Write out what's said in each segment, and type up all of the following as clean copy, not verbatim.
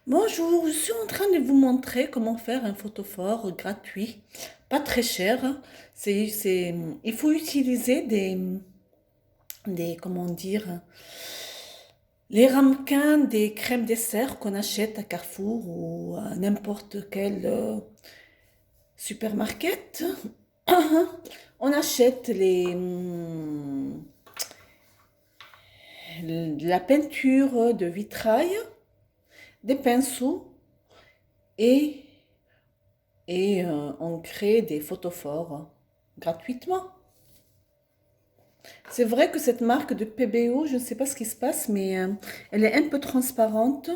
Bonjour, je suis en train de vous montrer comment faire un photophore gratuit, pas très cher. Il faut utiliser comment dire, les ramequins des crèmes dessert qu'on achète à Carrefour ou à n'importe quel supermarket. On achète la peinture de vitrail, des pinceaux et on crée des photophores gratuitement. C'est vrai que cette marque de PBO, je ne sais pas ce qui se passe, mais elle est un peu transparente.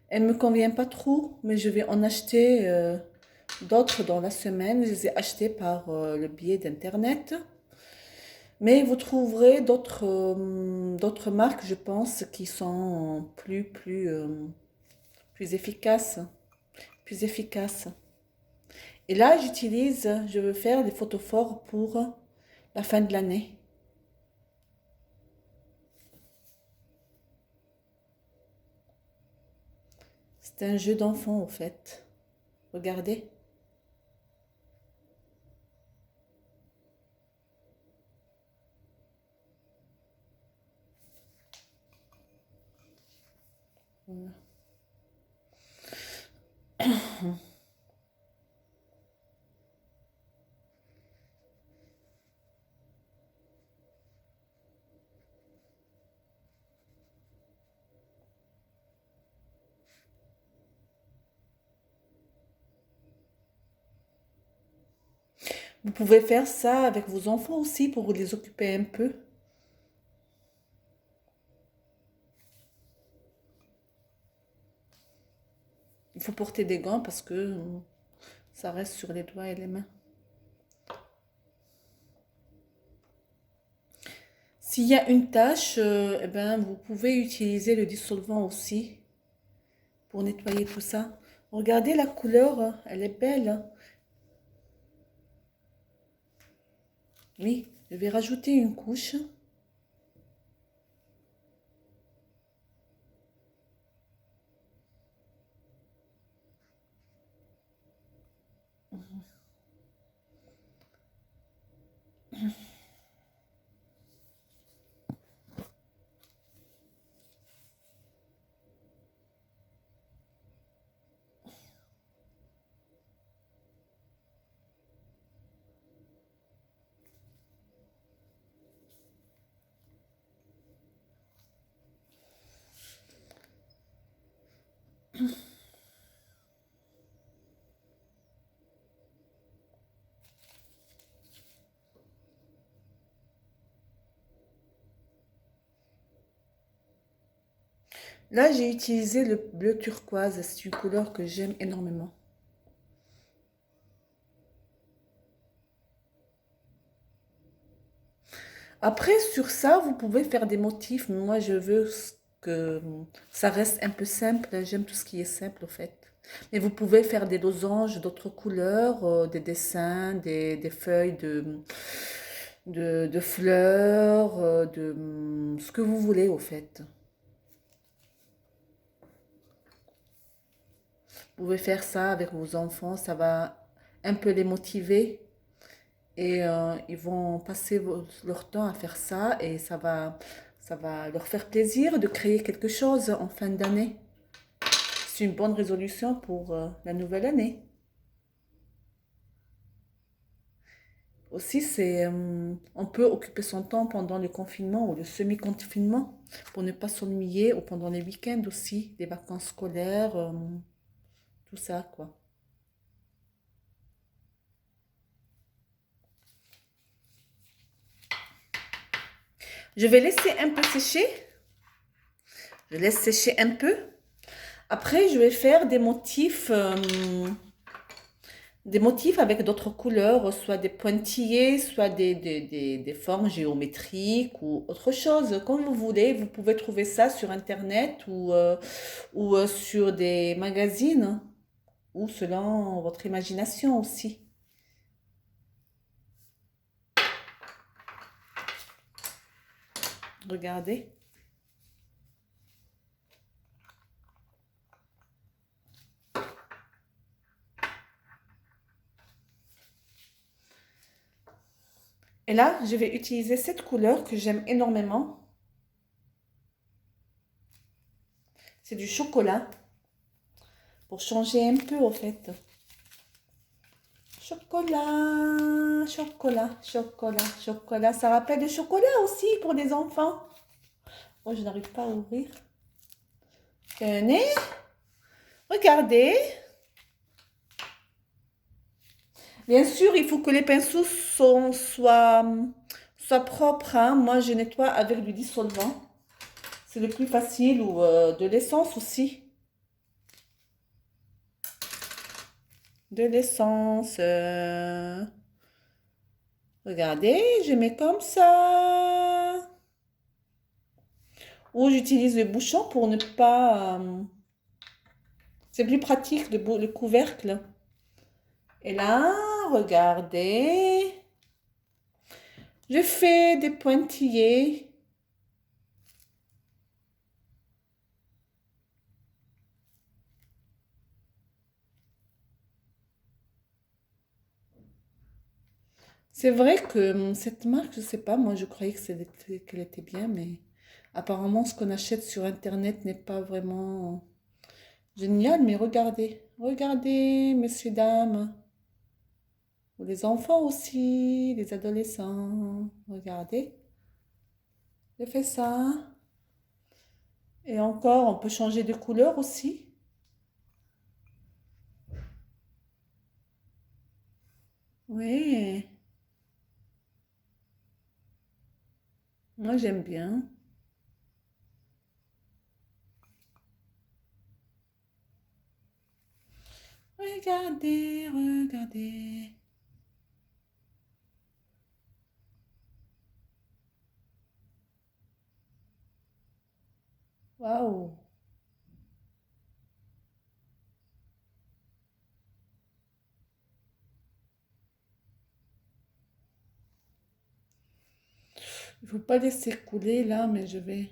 Elle me convient pas trop, mais je vais en acheter d'autres dans la semaine. Je les ai achetés par le biais d'Internet. Mais vous trouverez d'autres marques, je pense, qui sont plus efficaces. Plus efficaces. Et là, je veux faire des photophores pour la fin de l'année. C'est un jeu d'enfant, au fait. Regardez. Voilà. Vous pouvez faire ça avec vos enfants aussi pour vous les occuper un peu. Il faut porter des gants parce que ça reste sur les doigts et les mains. S'il y a une tache, eh ben, vous pouvez utiliser le dissolvant aussi pour nettoyer tout ça. Regardez la couleur, elle est belle. Oui, je vais rajouter une couche. Là, j'ai utilisé le bleu turquoise. C'est une couleur que j'aime énormément. Après, sur ça, vous pouvez faire des motifs. Moi, je veux que ça reste un peu simple. J'aime tout ce qui est simple, au fait. Mais vous pouvez faire des losanges d'autres couleurs, des dessins, des feuilles de fleurs, ce que vous voulez, au fait. Vous pouvez faire ça avec vos enfants. Ça va un peu les motiver. Et ils vont passer leur temps à faire ça et ça va leur faire plaisir de créer quelque chose en fin d'année. C'est une bonne résolution pour la nouvelle année. Aussi, on peut occuper son temps pendant le confinement ou le semi-confinement pour ne pas s'ennuyer ou pendant les week-ends aussi, les vacances scolaires, tout ça, quoi. Je vais laisser un peu sécher. Je laisse sécher un peu. Après, je vais faire des motifs avec d'autres couleurs, soit des pointillés, soit des formes géométriques ou autre chose, comme vous voulez. Vous pouvez trouver ça sur Internet ou sur des magazines ou selon votre imagination aussi. Regardez. Et là, je vais utiliser cette couleur que j'aime énormément. C'est du chocolat. Pour changer un peu, au fait. Chocolat, chocolat, chocolat, chocolat. Ça rappelle le chocolat aussi pour les enfants. Oh, je n'arrive pas à ouvrir. Tenez, regardez. Bien sûr, il faut que les pinceaux soient propres, hein. Moi, je nettoie avec du dissolvant. C'est le plus facile ou de l'essence aussi. De l'essence. Regardez, je mets comme ça. Ou j'utilise le bouchon pour ne pas... c'est plus pratique le couvercle. Et là, regardez. Je fais des pointillés. C'est vrai que cette marque, je sais pas, moi je croyais qu'elle était bien, mais apparemment ce qu'on achète sur Internet n'est pas vraiment génial. Mais regardez, regardez, messieurs, dames, ou les enfants aussi, les adolescents, regardez, je fais ça. Et encore, on peut changer de couleur aussi. Oui, moi j'aime bien. Regardez, regardez. Waouh. Il faut pas laisser couler là, mais je vais.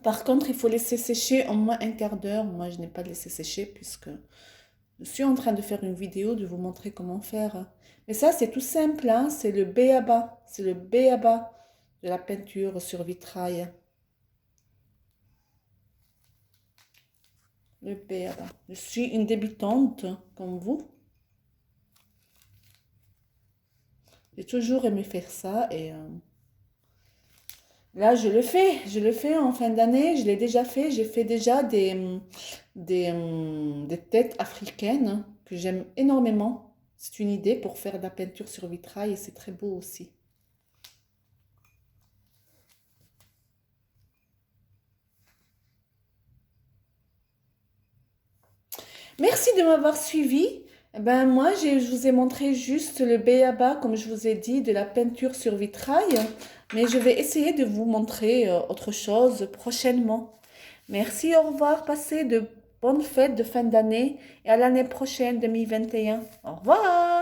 Par contre, il faut laisser sécher au moins un quart d'heure. Moi, je n'ai pas laissé sécher puisque je suis en train de faire une vidéo de vous montrer comment faire. Mais ça, c'est tout simple, hein. C'est le b.a.-ba. C'est le b.a.-ba de la peinture sur vitrail. Le b.a.-ba. Je suis une débutante comme vous. J'ai toujours aimé faire ça et là, je le fais en fin d'année, je l'ai déjà fait, j'ai fait déjà des têtes africaines que j'aime énormément. C'est une idée pour faire de la peinture sur vitrail et c'est très beau aussi. Merci de m'avoir suivi. Eh ben, moi, je vous ai montré juste le b.a.-ba, comme je vous ai dit, de la peinture sur vitrail. Mais je vais essayer de vous montrer autre chose prochainement. Merci, au revoir. Passez de bonnes fêtes de fin d'année et à l'année prochaine 2021. Au revoir.